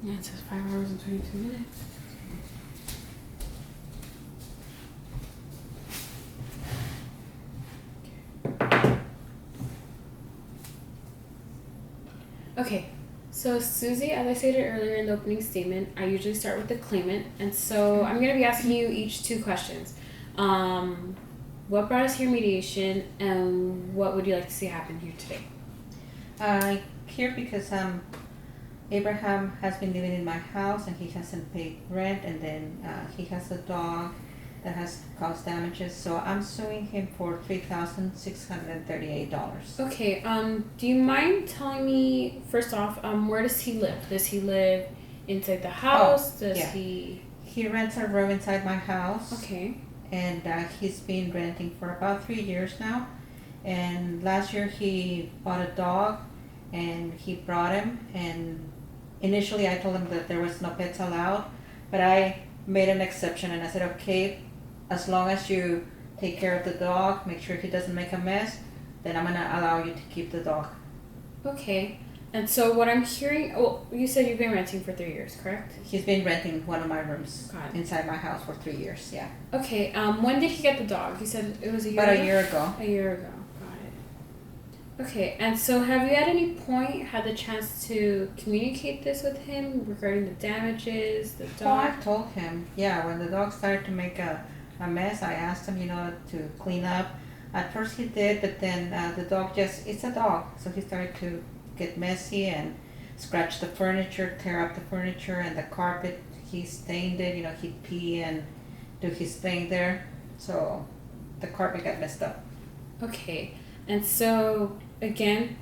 Yeah, it says 5 hours and 22 minutes. Okay, so Susie, as I stated earlier in the opening statement, I usually start with the claimant, and so I'm going to be asking you each 2 questions. What brought us here mediation, and what would you like to see happen here today? Here because Abraham has been living in my house and he hasn't paid rent, and then he has a dog that has caused damages, so I'm suing him for $3,638. Okay, do you mind telling me, first off, where does he live? Does he live inside the house? Does yeah. he... He rents a room inside my house. Okay. And he's been renting for about 3 years now. And last year he bought a dog and he brought him, and initially I told him that there was no pets allowed, but I made an exception and I said, okay, as long as you take care of the dog, make sure he doesn't make a mess, then I'm gonna allow you to keep the dog. Okay. And so what I'm hearing, well, you said you've been renting for 3 years, correct? He's been renting one of my rooms Got it. inside my house for 3 years, yeah. Okay, when did he get the dog? He said it was a year About ago? a year ago. A year ago, got it. Okay, and so have you at any point had the chance to communicate this with him regarding the damages, the Oh, I dog? told him, yeah, when the dog started to make a mess, I asked him, to clean up. At first he did, but then the dog it's a dog, so he started to get messy and scratch the furniture, tear up the furniture and the carpet. He stained it, he'd pee and do his thing there. So the carpet got messed up. Okay, and so again,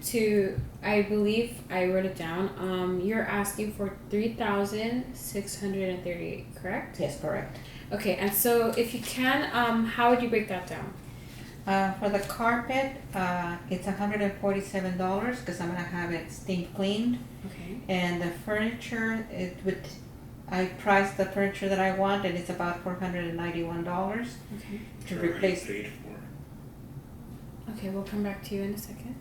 I believe I wrote it down, you're asking for 3,638, correct? Yes, correct. Okay, and so if you can, how would you break that down? For the carpet, it's $147 because I'm gonna have it steam cleaned. Okay. And the furniture, I priced the furniture that I want, and it's about $491 Okay. to replace. Paid for. Okay, we'll come back to you in a second.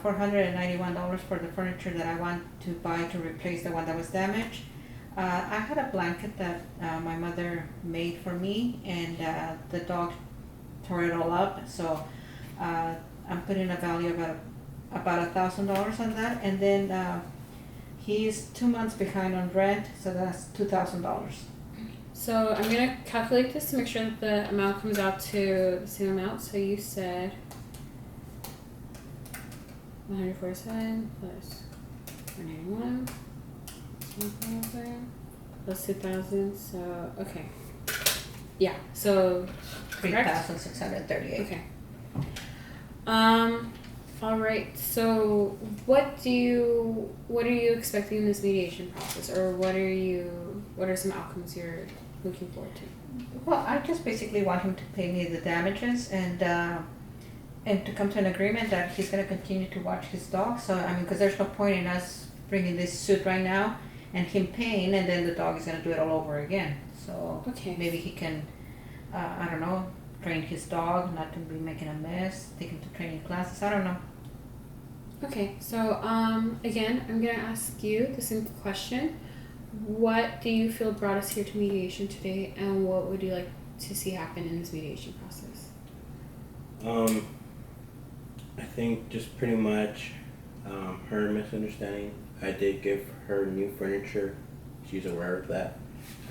$491 for the furniture that I want to buy to replace the one that was damaged. I had a blanket that my mother made for me, and the dog tore it all up. So I'm putting a value of about $1,000 on that, and then he's 2 months behind on rent, so that's $2,000. So I'm gonna calculate this to make sure that the amount comes out to the same amount. So you said 147 plus 181 plus 2,000. So okay, yeah. So correct? $3,638. Okay. All right. So what are you expecting in this mediation process, or what are some outcomes you're looking forward to? Well, I just basically want him to pay me the damages and to come to an agreement that he's going to continue to watch his dog. So, because there's no point in us bringing this suit right now and him paying, and then the dog is going to do it all over again. So Okay. maybe he can, I don't know, train his dog not to be making a mess, take him to training classes. I don't know. Okay. So again, I'm gonna ask you the simple question: what do you feel brought us here to mediation today, and what would you like to see happen in this mediation process? I think just pretty much her misunderstanding. I did give her new furniture. She's aware of that.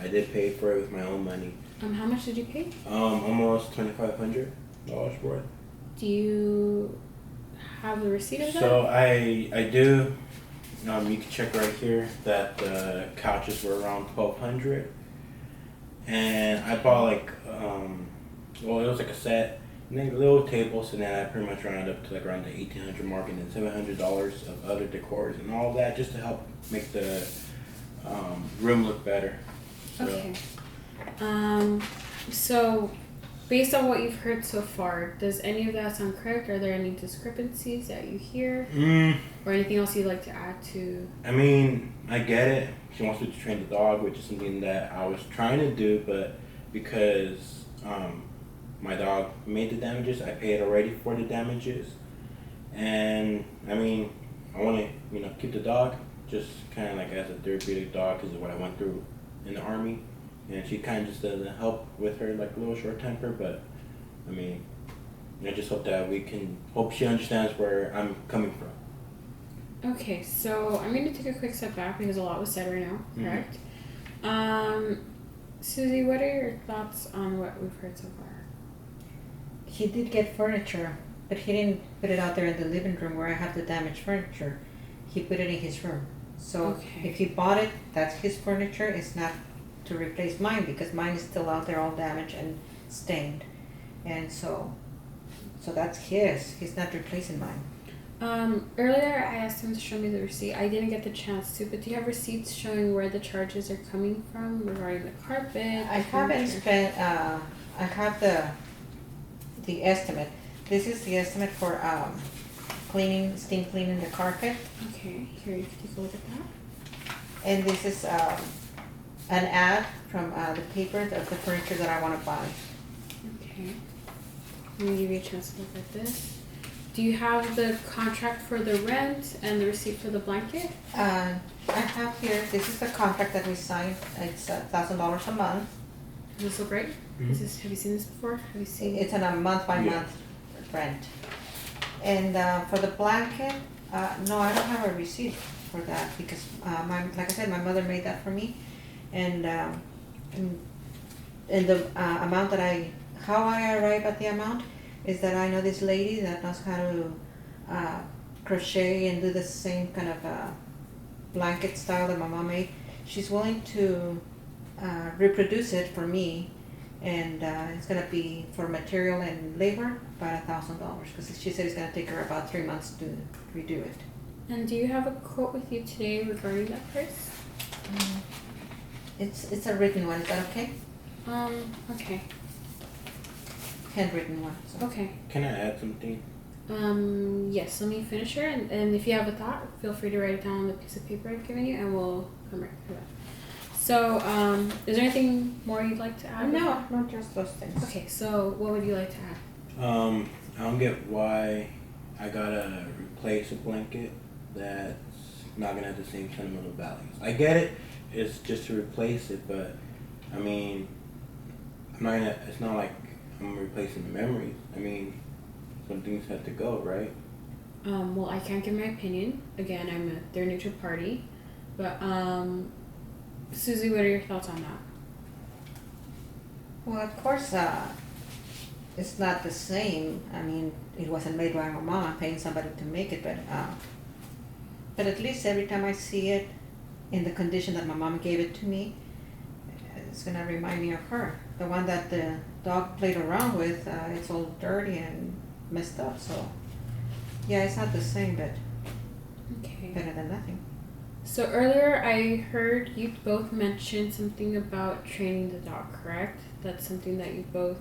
I did pay for it with my own money. How much did you pay? Almost $2,500 worth. Do you have the receipt of that? So I do. You can check right here that the couches were around $1,200, and I bought it was like a set, and then little tables, and then I pretty much rounded up to around the $1,800 mark, and then $700 of other decors and all that just to help make the room look better. So, Okay. So based on what you've heard so far, does any of that sound correct? Are there any discrepancies that you hear? Or anything else you'd like to add to? I mean, I get it. She wants me to train the dog, which is something that I was trying to do, but because my dog made the damages, I paid already for the damages. And I mean, I want to, keep the dog, just kind of like as a therapeutic dog because of what I went through in the army, and she kind of just doesn't help with her like little short temper. But I mean, I just hope that hope she understands where I'm coming from. Okay, so I'm going to take a quick step back because a lot was said right now, correct? Susie, what are your thoughts on what we've heard so far? He did get furniture, but he didn't put it out there in the living room where I have the damaged furniture. He put it in his room. So Okay. if he bought it, that's his furniture. It's not to replace mine because mine is still out there all damaged and stained. And so that's his. He's not replacing mine. Earlier I asked him to show me the receipt. I didn't get the chance to, but do you have receipts showing where the charges are coming from regarding the carpet? I haven't spent. I have the estimate. This is the estimate for steam cleaning the carpet, Okay, here you can take a look at that. and this is an ad from the paper of the furniture that I want to buy. Okay. I'm gonna give you a chance to look at this. Do you have the contract for the rent and the receipt for the blanket? I have here. This is the contract that we signed. It's $1,000 a month. Does this look right? Have you seen this before? Have you seen It's on a month by month rent. And for the blanket, no, I don't have a receipt for that because like I said, my mother made that for me, and the amount that how I arrive at the amount is that I know this lady that knows how to crochet and do the same kind of blanket style that my mom made. She's willing to reproduce it for me, and it's gonna be for material and labor about $1,000 because she said it's gonna take her about 3 months to redo it. And do you have a quote with you today regarding that price? It's a written one. Is that okay? Okay. Handwritten one. So. Okay. Can I add something? Yes, let me finish her, and if you have a thought, feel free to write it down on the piece of paper I've given you, and we'll come right to that. So, is there anything more you'd like to add? No, not just those things. Okay, so what would you like to add? I don't get why I gotta replace a blanket that's not gonna have the same sentimental values. I get it, it's just to replace it, but I mean, it's not like I'm replacing the memories. I mean, some things have to go, right? Well, I can't give my opinion. Again, I'm a they're neutral party, but Susie, what are your thoughts on that? Well, of course, it's not the same. I mean, it wasn't made by my mom. I'm paying somebody to make it, but at least every time I see it in the condition that my mom gave it to me, it's gonna remind me of her. The one that the dog played around with, it's all dirty and messed up. So, yeah, it's not the same, but Okay. better than nothing. So earlier I heard you both mention something about training the dog, correct? That's something that you both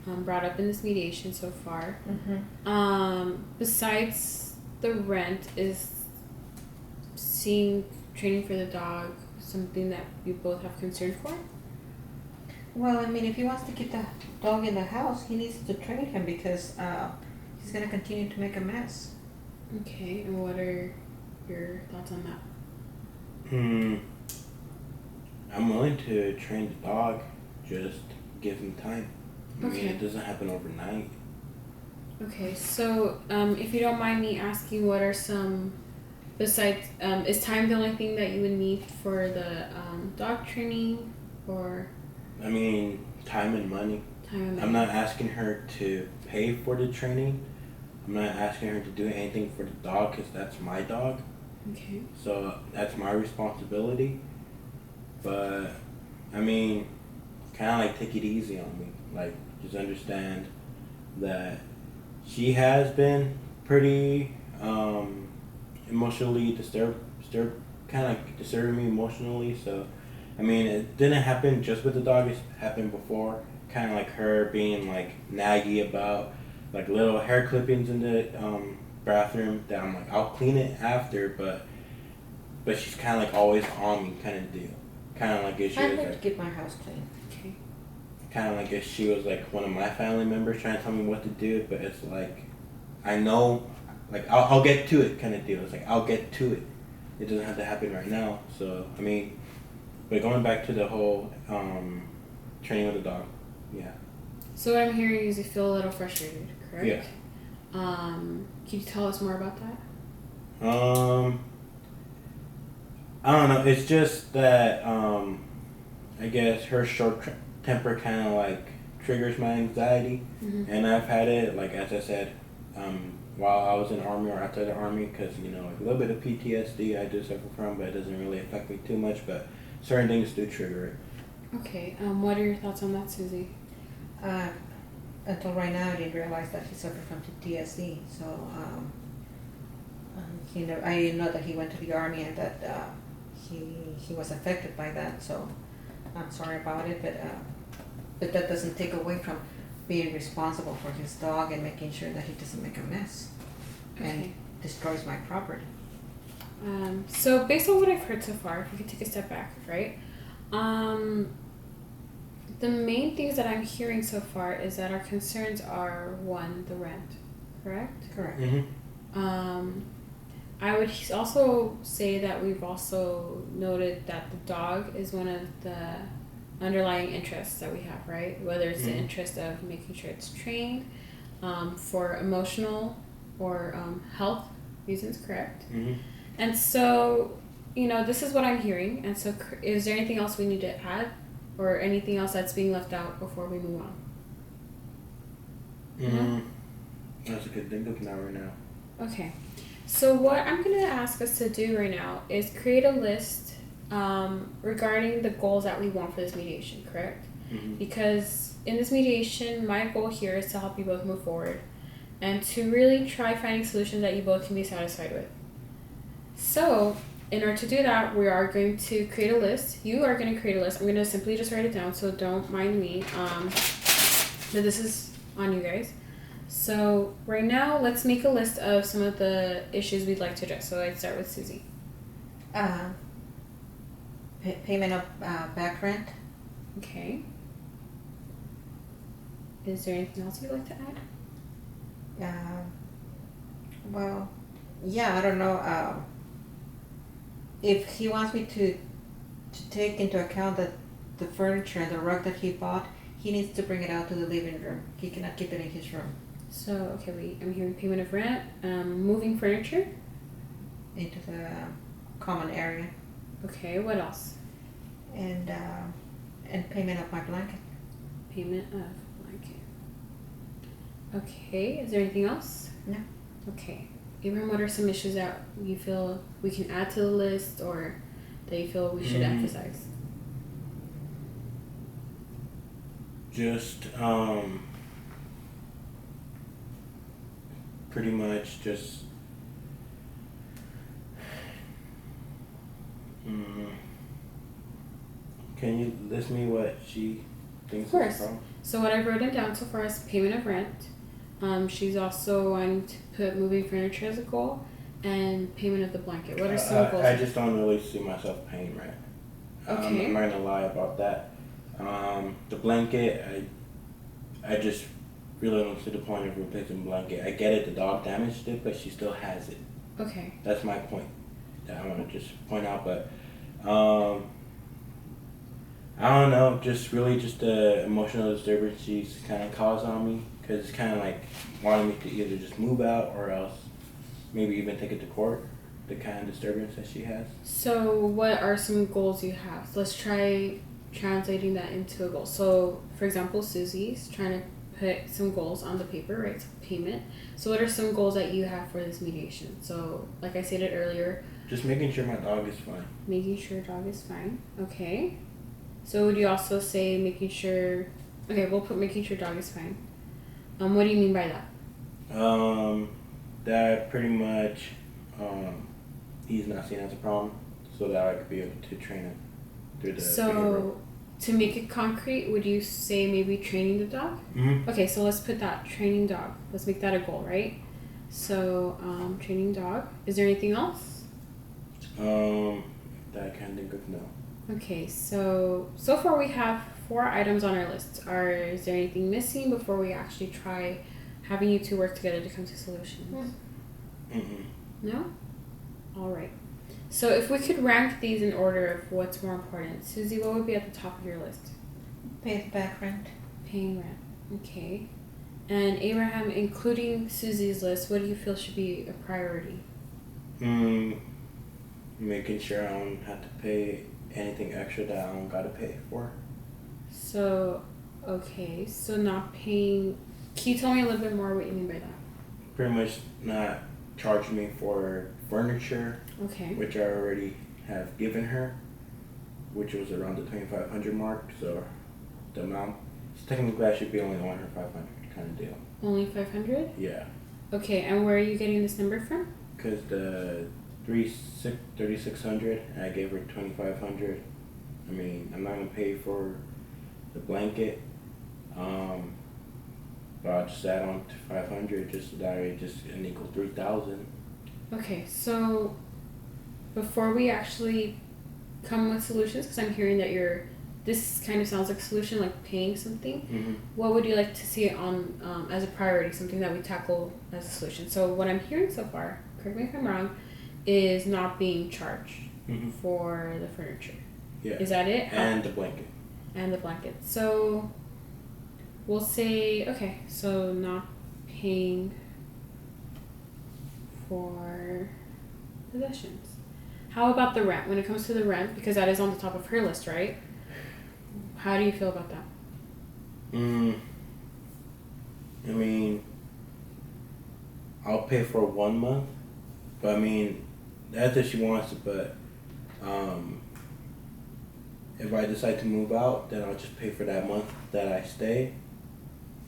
brought up in this mediation so far. Mm-hmm. Besides the rent, is training for the dog something that you both have concern for? Well, I mean, if he wants to keep the dog in the house, he needs to train him because he's gonna continue to make a mess. Okay, and what are your thoughts on that? I'm willing to train the dog, just give him time. I mean, Okay. it doesn't happen overnight. Okay, so if you don't mind me asking, what are some, besides, is time the only thing that you would need for the dog training, or I mean, time and money. time and I'm money? not asking her to pay for the training. I'm not asking her to do anything for the dog because that's my dog. Okay. So that's my responsibility. But, I mean, kind of like take it easy on me. Like, just understand that she has been pretty emotionally disturbed, kind of like disturbing me emotionally. So, I mean, it didn't happen just with the dog. It's happened before. Kind of like her being like naggy about like little hair clippings in the bathroom that I'm like, I'll clean it after, but she's kind of like always on me kind of deal. Kind of like if she I was like to like, keep my house clean. Okay. kind of like if she was like one of my family members trying to tell me what to do, but it's like, I know, like I'll get to it kind of deal. It's like, I'll get to it. it doesn't have to happen right now. So I mean, but going back to the whole training with the dog, yeah. So what I'm hearing is you feel a little frustrated, correct? Yeah. Can you tell us more about that? I don't know. It's just that I guess her temper kind of like triggers my anxiety, Mm-hmm. and I've had it like as I said, while I was in the army or outside the army, because like a little bit of PTSD I do suffer from, but it doesn't really affect me too much. But certain things do trigger it. Okay. What are your thoughts on that, Susie? Until right now, I didn't realize that he suffered from PTSD. So, I know that he went to the army and that he was affected by that. So, I'm sorry about it, but that doesn't take away from being responsible for his dog and making sure that he doesn't make a mess and Okay. destroys my property. So based on what I've heard so far, if we could take a step back, right? The main things that I'm hearing so far is that our concerns are one, the rent, correct? Correct. Mm-hmm. I would also say that we've also noted that the dog is one of the underlying interests that we have, right? Whether it's the Mhm. interest of making sure it's trained for emotional or health reasons, correct? Mm-hmm. And so, this is what I'm hearing. And so, is there anything else we need to add or anything else that's being left out before we move on? Mm-hmm. That's a good thing of now right now. Okay. So what I'm going to ask us to do right now is create a list regarding the goals that we want for this mediation, correct? Mm-hmm. Because in this mediation, my goal here is to help you both move forward and to really try finding solutions that you both can be satisfied with. So, in order to do that, we are going to create a list. You are going to create a list. I'm going to simply just write it down, so don't mind me. But this is on you guys. So right now, let's make a list of some of the issues we'd like to address. So I'd start with Susie. Payment of back rent. Okay. Is there anything else you'd like to add? Well, yeah, I don't know. If he wants me to take into account that the furniture and the rug that he bought, he needs to bring it out to the living room. He cannot keep it in his room. So, okay, I'm hearing payment of rent, moving furniture. Into the common area. Okay, what else? And payment of my blanket. Payment of blanket. Okay, is there anything else? No. Okay. Abraham, what are some issues that you feel we can add to the list or that you feel we should emphasize? Just pretty much just can you list me what she thinks Of course. is the problem? So what I've written down so far is payment of rent. She's also wanting to put moving furniture as a goal and payment of the blanket. What are some goals? I just don't really see myself paying rent. Okay. I'm not gonna lie about that. The blanket, I just really don't see the point of replacing the blanket. I get it, the dog damaged it, but she still has it. Okay. That's my point that I want to just point out. But I don't know, just really just the emotional disturbance she's kind of caused on me, because it's kind of like wanting me to either just move out or else maybe even take it to court, the kind of disturbance that she has. So what are some goals you have? Let's try translating that into a goal. So for example, Susie's trying to put some goals on the paper, right? So payment. So what are some goals that you have for this mediation? So like I stated earlier, Just making sure my dog is fine. making sure dog is fine. Okay. So would you also say making sure, okay, we'll put making sure dog is fine. What do you mean by that? That pretty much he's not seen as a problem, so that I could be able to train him through the So to make it concrete, would you say maybe training the dog? Mm-hmm. Okay, so let's put that training dog. Let's make that a goal, right? So training dog. Is there anything else? That I can't think of, no. Okay, so far we have 4 items on our list. Is there anything missing before we actually try having you two work together to come to solutions? Mm-mm. No? All right. So if we could rank these in order of what's more important, Susie, what would be at the top of your list? Pay the back rent. Paying rent. Okay. And Abraham, including Susie's list, what do you feel should be a priority? Making sure I don't have to pay anything extra that I don't gotta pay for. So, okay, so not paying. Can you tell me a little bit more what you mean by that? Pretty much not charge me for furniture, Okay. which I already have given her, which was around the 2,500 mark. So the amount, technically I should be only owing her 500 kind of deal. Only 500? Yeah, Okay, and where are you getting this number from? because the 3,600 and I gave her 2,500. I mean, I'm not gonna pay for the blanket. But I'll just add on to 500 just so that I just an equal 3,000. Okay, so before we actually come with solutions, because I'm hearing that this kind of sounds like a solution, like paying something. Mm-hmm. What would you like to see on as a priority, something that we tackle as a solution? So what I'm hearing so far, correct me if I'm wrong, is not being charged Mm-hmm. for the furniture. Yeah. Is that it? And the blanket. And the blanket. So we'll say, okay, so not paying for possessions. How about the rent? When it comes to the rent, because that is on the top of her list, right? How do you feel about that? I mean, I'll pay for 1 month, but I mean, that's if she wants it, but if I decide to move out, then I'll just pay for that month that I stay.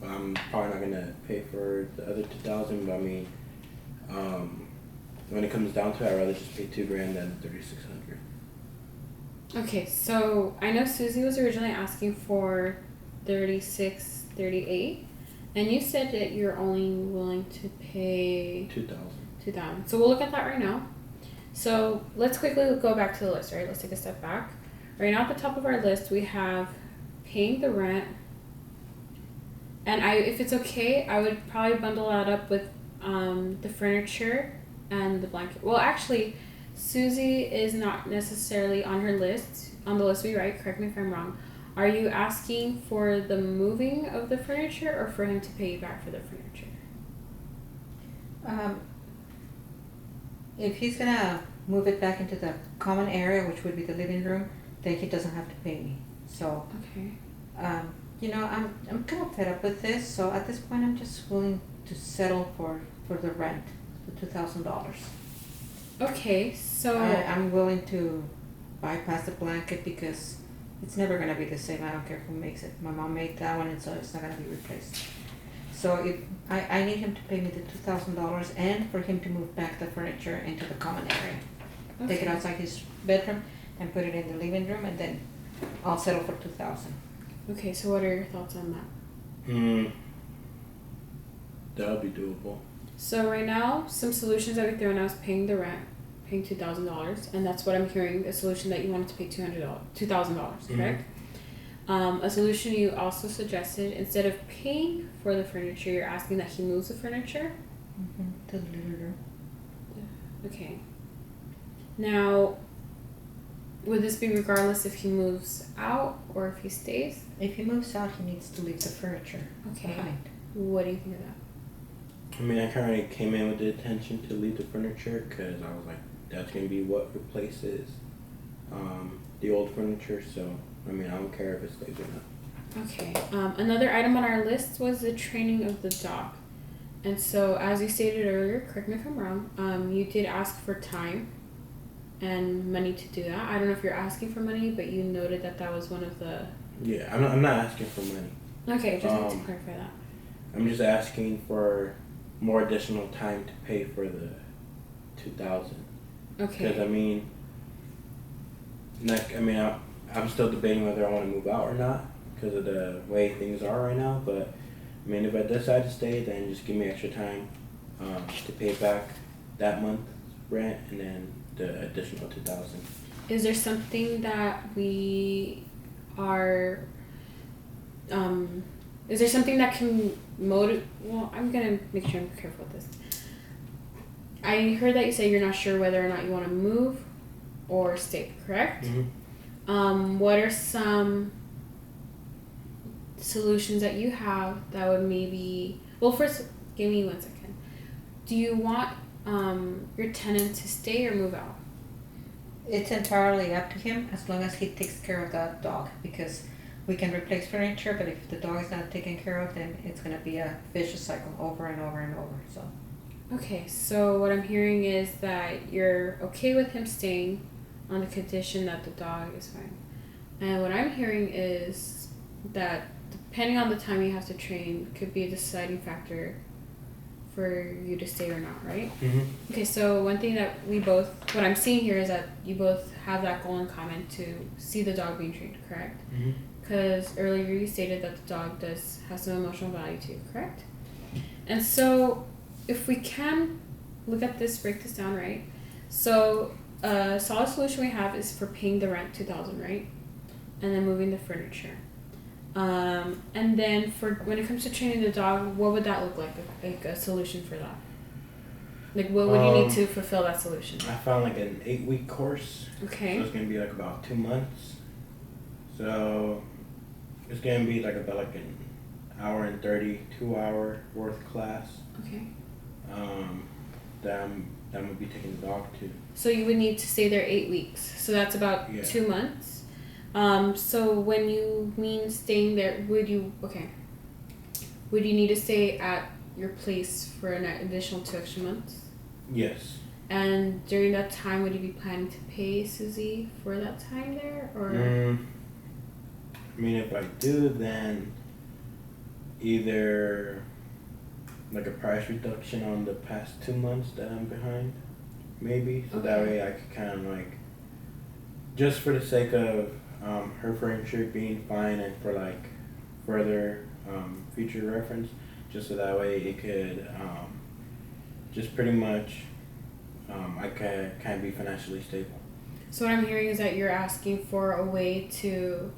I'm probably not gonna pay for the other 2,000, but I mean, when it comes down to it, I'd rather just pay $2,000 than 3,600. Okay, so I know Susie was originally asking for 38, and you said that you're only willing to pay 2,000. $2,000. So we'll look at that right now. So let's quickly go back to the list, right? Let's take a step back. Right now at the top of our list, we have paying the rent. And if it's okay, I would probably bundle that up with the furniture and the blanket. Well, actually, Susie is not necessarily on her list, on the list we write, correct me if I'm wrong. Are you asking for the moving of the furniture or for him to pay you back for the furniture? If he's gonna move it back into the common area, which would be the living room, then he doesn't have to pay me. So, Okay. I'm kind of fed up with this. So at this point, I'm just willing to settle for the rent, the $2,000. Okay, so I'm willing to bypass the blanket because it's never gonna be the same. I don't care who makes it. My mom made that one, and so it's not gonna be replaced. So if I need him to pay me the $2,000 and for him to move back the furniture into the common area, take it okay. outside his bedroom and put it in the living room, and then I'll settle for $2,000. Okay, so what are your thoughts on that? That would be doable. So right now, some solutions that we throw now is paying the rent, paying $2,000, and that's what I'm hearing. A solution that you wanted to pay $2,000, correct? A solution you also suggested, instead of paying for the furniture, you're asking that he moves the furniture. To the living room. Okay. Now, would this be regardless if he moves out or if he stays? If he moves out, he needs to leave the furniture Okay. behind. What do you think of that? I mean, I kind of came in with the intention to leave the furniture because I was like, that's going to be what replaces the old furniture. So, I mean, I don't care if it stays or not. Okay. Another item on our list was the training of the dog. And so, as you stated earlier, correct me if I'm wrong, you did ask for time and money to do that. I don't know if you're asking for money, but you noted that that was one of the... Yeah, I'm not asking for money. Okay, just need to clarify that. I'm just asking for more additional time to pay for the 2,000. Okay. Because I'm still debating whether I want to move out or not because of the way things are right now. But I mean, if I decide to stay, then just give me extra time to pay back that month's rent and then the additional 2,000. Is there something that we are... is there something that can motivate... Well, I'm going to make sure I'm careful with this. I heard that you say you're not sure whether or not you want to move or stay, correct? Mm-hmm. What are some solutions that you have that would maybe, well, first give me 1 second. Do you want your tenant to stay or move out? It's entirely up to him as long as he takes care of that dog, because we can replace furniture, but if the dog is not taken care of, then it's gonna be a vicious cycle over and over and over. So Okay, so what I'm hearing is that you're okay with him staying on the condition that the dog is fine. And what I'm hearing is that depending on the time you have to train could be a deciding factor for you to stay or not, right? Mm-hmm. Okay, so one thing that what I'm seeing here is that you both have that goal in common to see the dog being trained, correct? Mm-hmm. Because earlier you stated that the dog does have some emotional value to you, correct? And so if we can look at this, break this down, right? So a solid solution we have is for paying the rent, $2,000, right? And then moving the furniture. And then for when it comes to training the dog, what would that look like a solution for that? Like what would you need to fulfill that solution? I found like an 8-week course. Okay. So it's gonna be like about 2 months. So it's gonna be like about like an hour and 30, 2-hour worth class. Okay. That I'm gonna be taking the dog to. So you would need to stay there 8 weeks. So that's about 2 months. So when you mean staying there, would you need to stay at your place for an additional 2 extra months? Yes. And during that time, would you be planning to pay Susie for that time there, or? I mean, if I do, then either like a price reduction on the past 2 months that I'm behind, maybe. So that way I could kind of like, just for the sake of her furniture being fine and for like further future reference, just so that way it could just pretty much I can kind of be financially stable. So what I'm hearing is that you're asking for a way to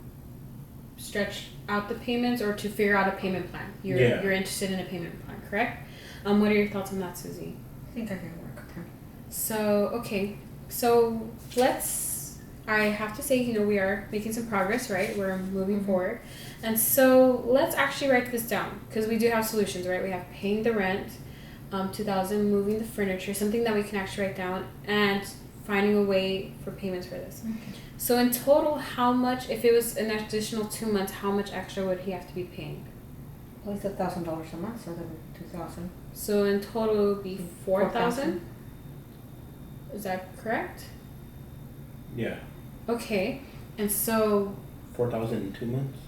stretch out the payments or to figure out a payment plan. You're interested in a payment plan, correct? What are your thoughts on that, Susie? I think I can work with him. So, okay. So I have to say, we are making some progress, right? We're moving forward. And so let's actually write this down, because we do have solutions, right? We have paying the rent, $2,000, moving the furniture, something that we can actually write down, and finding a way for payments for this. Okay. So in total, how much, if it was an additional 2 months, how much extra would he have to be paying? Well, it's $1,000 a month, so that would be $2,000. So in total, it would be 4,000. Is that correct? Yeah. Okay, and so 4,000 in 2 months.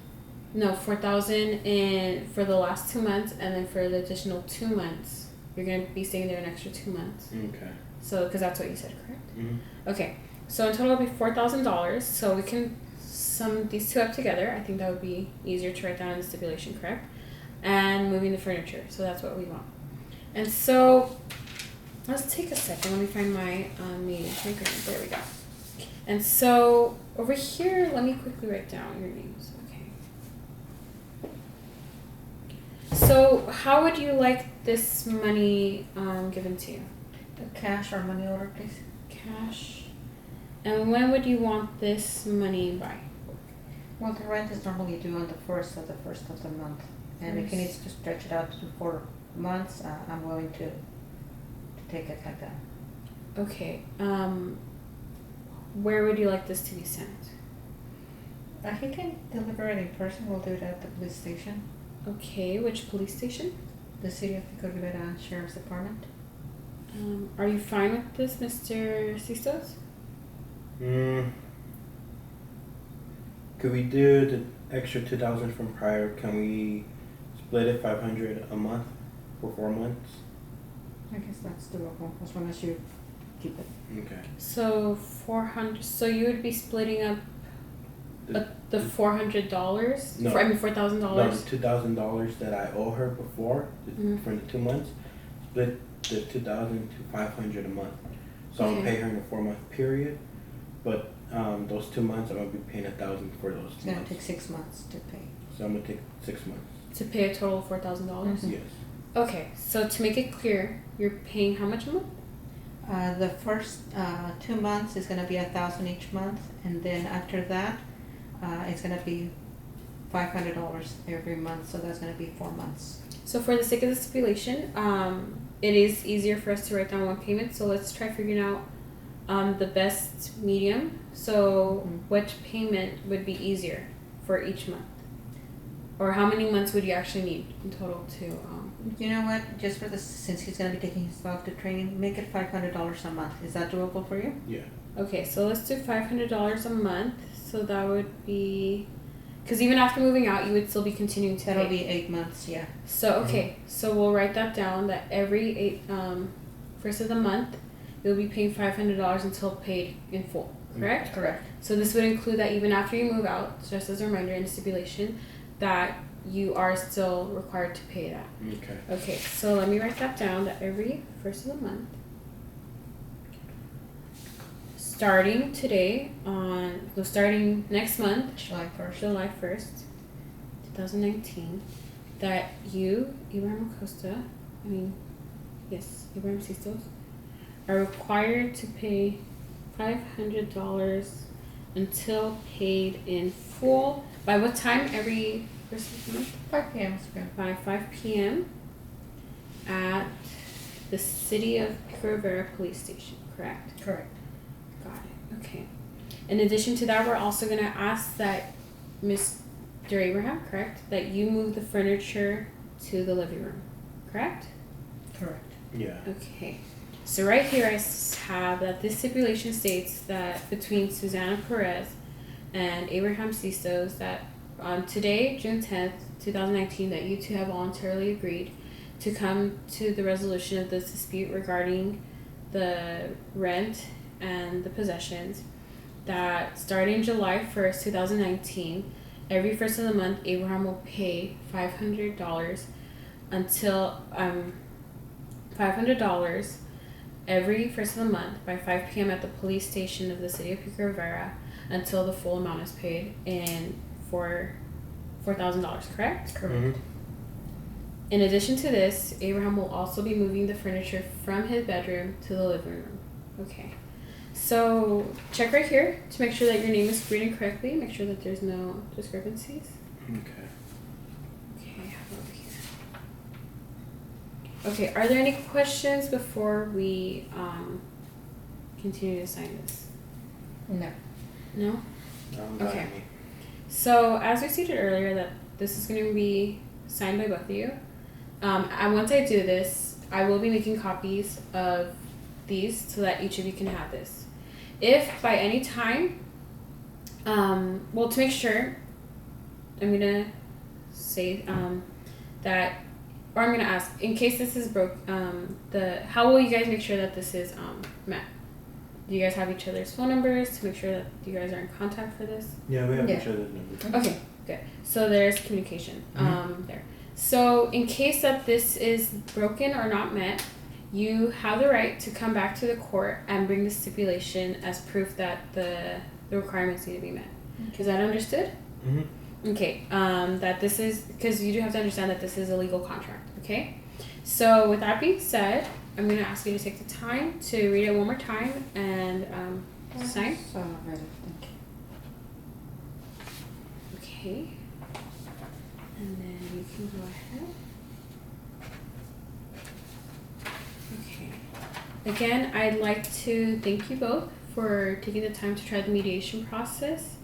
no, 4,000 in for the last 2 months, and then for the additional 2 months, you're gonna be staying there an extra 2 months. Okay. So, because that's what you said, correct? Mm-hmm. Okay, so in total, it'll be $4,000. So we can sum these two up together. I think that would be easier to write down in the stipulation, correct? And moving the furniture. So that's what we want. And so let's take a second. Let me find my meeting. There we go. And so over here, let me quickly write down your names. Okay. So how would you like this money given to you? Cash or money order, please. Cash. And when would you want this money by? Well, the rent is normally due on the first of the month, and if he needs to stretch it out to 4 months, I'm willing to take it like that. Okay. Where would you like this to be sent? He can deliver it in person. We'll do it at the police station, Okay, which police station? the City of Pico Rivera Sheriff's Department. Are you fine with this, Mr. Sistos? Could we do the extra 2,000 from prior? Can we split it 500 a month for 4 months? I guess that's doable as long as you keep it. Okay. So 400. So you would be splitting up the $400. No. $4,000. No, the $2,000 that I owe her before for the 2 months. Split the 2,000 to 500 a month. So I'm gonna pay her in a 4-month period, but those 2 months I'm gonna be paying 1,000 for those 2 months. It's gonna take 6 months to pay. So I'm gonna take 6 months. To pay a total of $4,000. Mhm. Yes. Okay, so to make it clear, you're paying how much a month? The first 2 months is gonna be 1,000 each month, and then after that, it's gonna be $500 every month, so that's gonna be 4 months. So for the sake of the stipulation, it is easier for us to write down one payment. So let's try figuring out the best medium. So which payment would be easier for each month? Or how many months would you actually need in total to You know what, just for this, since he's gonna be taking his dog to training, make it $500 a month. Is that doable for you? Yeah. Okay, so let's do $500 a month. So that would be, because even after moving out, you would still be continuing to That'll pay. be 8 months, yeah. So okay, so we'll write that down. That every first of the month, you'll be paying $500 until paid in full. Correct. Correct. So this would include that even after you move out, just as a reminder in the stipulation, that you are still required to pay that. Okay. Okay, so let me write that down. That every first of the month, starting today starting next month, July 1st. July 1st, 2019, that you, Abraham Acosta, Abraham Sistos, are required to pay $500 until paid in full. By what time every first of the month? 5 p.m. is good. By 5 p.m. at the City of Pico Rivera Police Station, correct? Correct. Got it. Okay. In addition to that, we're also going to ask that Mr. Abraham, correct, that you move the furniture to the living room, correct? Correct. Yeah. Okay. So right here I have that this stipulation states that between Susana Perez and Abraham Sistos, that on today, June 10th, 2019, that you two have voluntarily agreed to come to the resolution of this dispute regarding the rent and the possessions, that starting July 1st, 2019, every first of the month, Abraham will pay $500 until $500 every first of the month by 5 p.m. at the police station of the City of Pico Rivera until the full amount is paid in for $4,000, correct? Correct. In addition to this, Abraham will also be moving the furniture from his bedroom to the living room. Okay. So check right here to make sure that your name is written correctly. Make sure that there's no discrepancies. Okay. Okay, how about over here? Okay, are there any questions before we continue to sign this? No. No? Got Okay. me. So as we stated earlier, that this is going to be signed by both of you. And once I do this, I will be making copies of these so that each of you can have this. If by any time, well, to make sure, I'm gonna say that, or I'm gonna ask, in case this is broke, how will you guys make sure that this is met? Do you guys have each other's phone numbers to make sure that you guys are in contact for this? Yeah, we have Yeah. each other's numbers. Okay, good. So there's communication there. So in case that this is broken or not met, you have the right to come back to the court and bring the stipulation as proof that the requirements need to be met. Is that understood? Mm-hmm. Okay. That this is, because you do have to understand that this is a legal contract. Okay. So with that being said, I'm going to ask you to take the time to read it one more time and sign. So, ready. Thank you. Okay. And then you can go ahead. Okay. Again, I'd like to thank you both for taking the time to try the mediation process.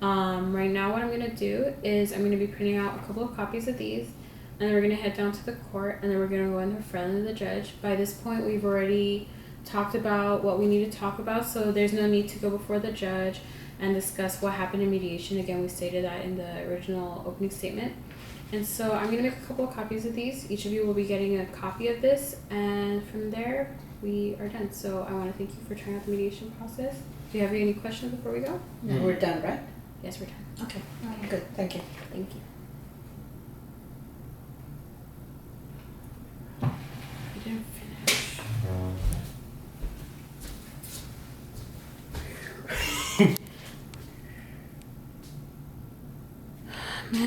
Right now what I'm going to do is I'm going to be printing out a couple of copies of these, and then we're going to head down to the court, and then we're going to go in front of the judge. By this point, we've already talked about what we need to talk about, so there's no need to go before the judge and discuss what happened in mediation. Again, we stated that in the original opening statement. And so I'm going to make a couple of copies of these. Each of you will be getting a copy of this, and from there, we are done. So I want to thank you for trying out the mediation process. Do you have any questions before we go? No, we're done, right? Yes, we're done. Okay. Good. Thank you. Thank you. You didn't finish.